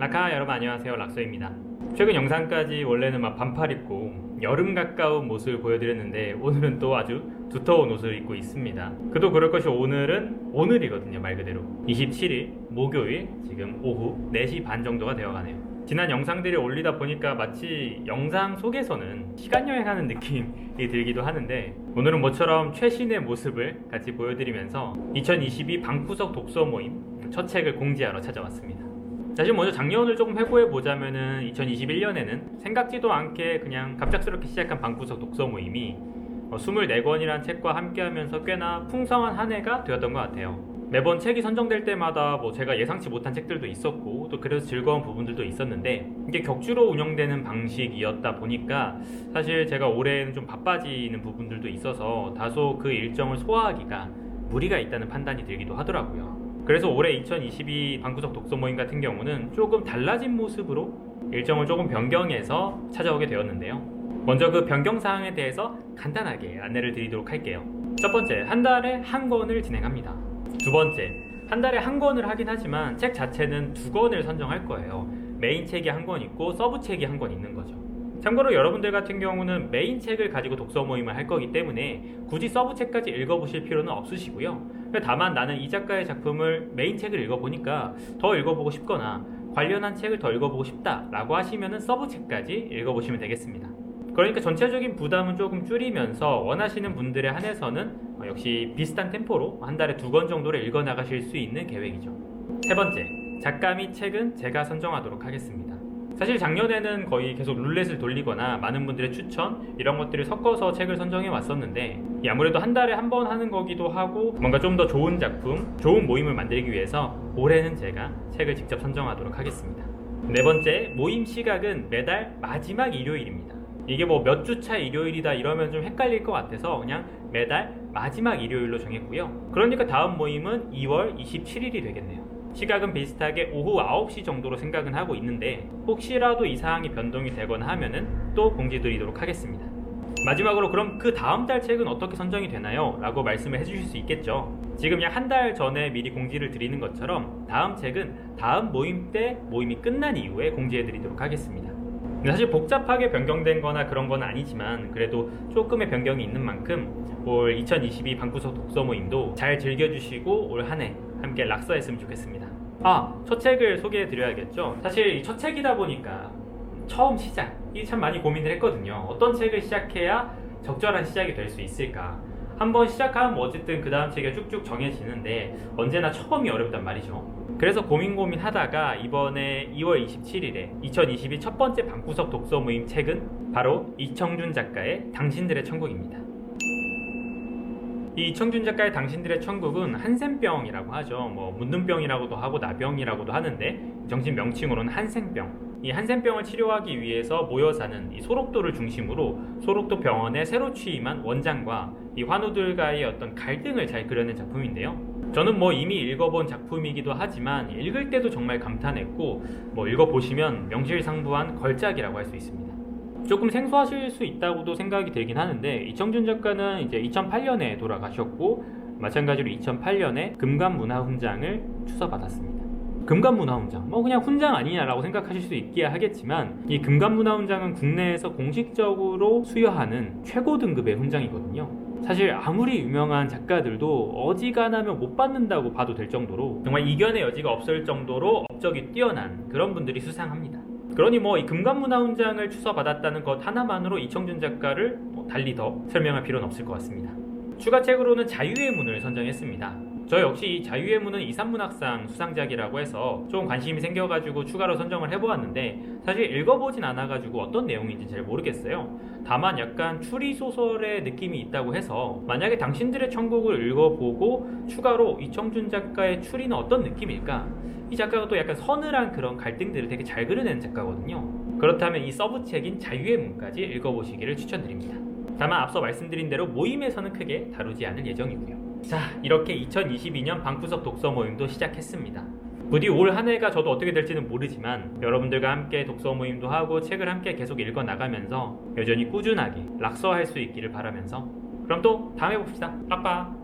라카 여러분 안녕하세요, 락서입니다. 최근 영상까지 원래는 막 반팔 입고 여름 가까운 모습을 보여드렸는데 오늘은 또 아주 두터운 옷을 입고 있습니다. 그도 그럴 것이 오늘이거든요. 말 그대로 27일 목요일 지금 오후 4시 반 정도가 되어가네요. 지난 영상들을 올리다 보니까 마치 영상 속에서는 시간여행하는 느낌이 들기도 하는데, 오늘은 모처럼 최신의 모습을 같이 보여드리면서 2022 방구석 독서 모임 첫 책을 공지하러 찾아왔습니다. 사실 먼저 작년을 조금 회고해보자면은 2021년에는 생각지도 않게 그냥 갑작스럽게 시작한 방구석 독서 모임이 24권이란 책과 함께하면서 꽤나 풍성한 한 해가 되었던 것 같아요. 매번 책이 선정될 때마다 제가 예상치 못한 책들도 있었고 또 그래서 즐거운 부분들도 있었는데, 이게 격주로 운영되는 방식이었다 보니까 사실 제가 올해는 좀 바빠지는 부분들도 있어서 다소 그 일정을 소화하기가 무리가 있다는 판단이 들기도 하더라고요. 그래서 올해 2022 방구석 독서 모임 같은 경우는 조금 달라진 모습으로 일정을 조금 변경해서 찾아오게 되었는데요. 먼저 그 변경 사항에 대해서 간단하게 안내를 드리도록 할게요. 첫 번째, 한 달에 한 권을 진행합니다. 두 번째, 한 달에 한 권을 하긴 하지만 책 자체는 2권을 선정할 거예요. 메인 책이 한 권 있고 서브 책이 한 권 있는 거죠. 참고로 여러분들 같은 경우는 메인 책을 가지고 독서 모임을 할 거기 때문에 굳이 서브 책까지 읽어보실 필요는 없으시고요. 다만 나는 이 작가의 작품을 메인 책을 읽어보니까 더 읽어보고 싶거나 관련한 책을 더 읽어보고 싶다 라고 하시면 서브 책까지 읽어보시면 되겠습니다. 그러니까 전체적인 부담은 조금 줄이면서 원하시는 분들에 한해서는 역시 비슷한 템포로 한 달에 2권 정도를 읽어나가실 수 있는 계획이죠. 세 번째, 작가 및 책은 제가 선정하도록 하겠습니다. 사실 작년에는 거의 계속 룰렛을 돌리거나 많은 분들의 추천 이런 것들을 섞어서 책을 선정해 왔었는데, 아무래도 한 달에 한 번 하는 거기도 하고 뭔가 좀 더 좋은 작품, 좋은 모임을 만들기 위해서 올해는 제가 책을 직접 선정하도록 하겠습니다. 네 번째, 모임 시각은 매달 마지막 일요일입니다. 이게 몇 주차 일요일이다 이러면 좀 헷갈릴 것 같아서 그냥 매달 마지막 일요일로 정했고요. 그러니까 다음 모임은 2월 27일이 되겠네요. 시각은 비슷하게 오후 9시 정도로 생각은 하고 있는데, 혹시라도 이 사항이 변동이 되거나 하면은 또 공지 드리도록 하겠습니다. 마지막으로 그럼 그 다음 달 책은 어떻게 선정이 되나요? 라고 말씀을 해주실 수 있겠죠. 지금 약 한 달 전에 미리 공지를 드리는 것처럼 다음 책은 다음 모임 때 모임이 끝난 이후에 공지해 드리도록 하겠습니다. 사실 복잡하게 변경된 거나 그런 건 아니지만 그래도 조금의 변경이 있는 만큼 올 2022 방구석 독서 모임도 잘 즐겨주시고 올 한 해 함께 락서했으면 좋겠습니다. 첫 책을 소개해 드려야겠죠. 사실 첫 책이다 보니까 처음 시작이 참 많이 고민을 했거든요. 어떤 책을 시작해야 적절한 시작이 될 수 있을까. 한번 시작하면 어쨌든 그 다음 책이 쭉쭉 정해지는데 언제나 처음이 어렵단 말이죠. 그래서 고민하다가 이번에 2월 27일에 2022 첫 번째 방구석 독서 모임 책은 바로 이청준 작가의 당신들의 천국입니다. 이 이청준 작가의 당신들의 천국은 한센병이라고 하죠. 문둥병이라고도 하고 나병이라고도 하는데 정신 명칭으로는 한센병. 이 한센병을 치료하기 위해서 모여 사는 이 소록도를 중심으로 소록도 병원에 새로 취임한 원장과 이 환우들과의 어떤 갈등을 잘 그려낸 작품인데요. 저는 이미 읽어본 작품이기도 하지만 읽을 때도 정말 감탄했고 읽어보시면 명실상부한 걸작이라고 할 수 있습니다. 조금 생소하실 수 있다고도 생각이 들긴 하는데, 이청준 작가는 이제 2008년에 돌아가셨고 마찬가지로 2008년에 금관문화훈장을 추서받았습니다. 금관문화훈장, 그냥 훈장 아니냐라고 생각하실 수 있기야 하겠지만, 이 금관문화훈장은 국내에서 공식적으로 수여하는 최고 등급의 훈장이거든요. 사실 아무리 유명한 작가들도 어지간하면 못 받는다고 봐도 될 정도로 정말 이견의 여지가 없을 정도로 업적이 뛰어난 그런 분들이 수상합니다. 그러니 이 금관문화훈장을 추서받았다는 것 하나만으로 이청준 작가를 달리 더 설명할 필요는 없을 것 같습니다. 추가책으로는 자유의 문을 선정했습니다. 저 역시 이 자유의 문은 이산문학상 수상작이라고 해서 좀 관심이 생겨가지고 추가로 선정을 해보았는데, 사실 읽어보진 않아가지고 어떤 내용인지 잘 모르겠어요. 다만 약간 추리소설의 느낌이 있다고 해서 만약에 당신들의 천국을 읽어보고 추가로 이청준 작가의 추리는 어떤 느낌일까? 이 작가가 또 약간 서늘한 그런 갈등들을 되게 잘 그려내는 작가거든요. 그렇다면 이 서브책인 자유의 문까지 읽어보시기를 추천드립니다. 다만 앞서 말씀드린 대로 모임에서는 크게 다루지 않을 예정이고요. 자, 이렇게 2022년 방구석 독서 모임도 시작했습니다. 부디 올 한 해가 저도 어떻게 될지는 모르지만 여러분들과 함께 독서 모임도 하고 책을 함께 계속 읽어 나가면서 여전히 꾸준하게 락서할 수 있기를 바라면서, 그럼 또 다음에 봅시다. 빠빠.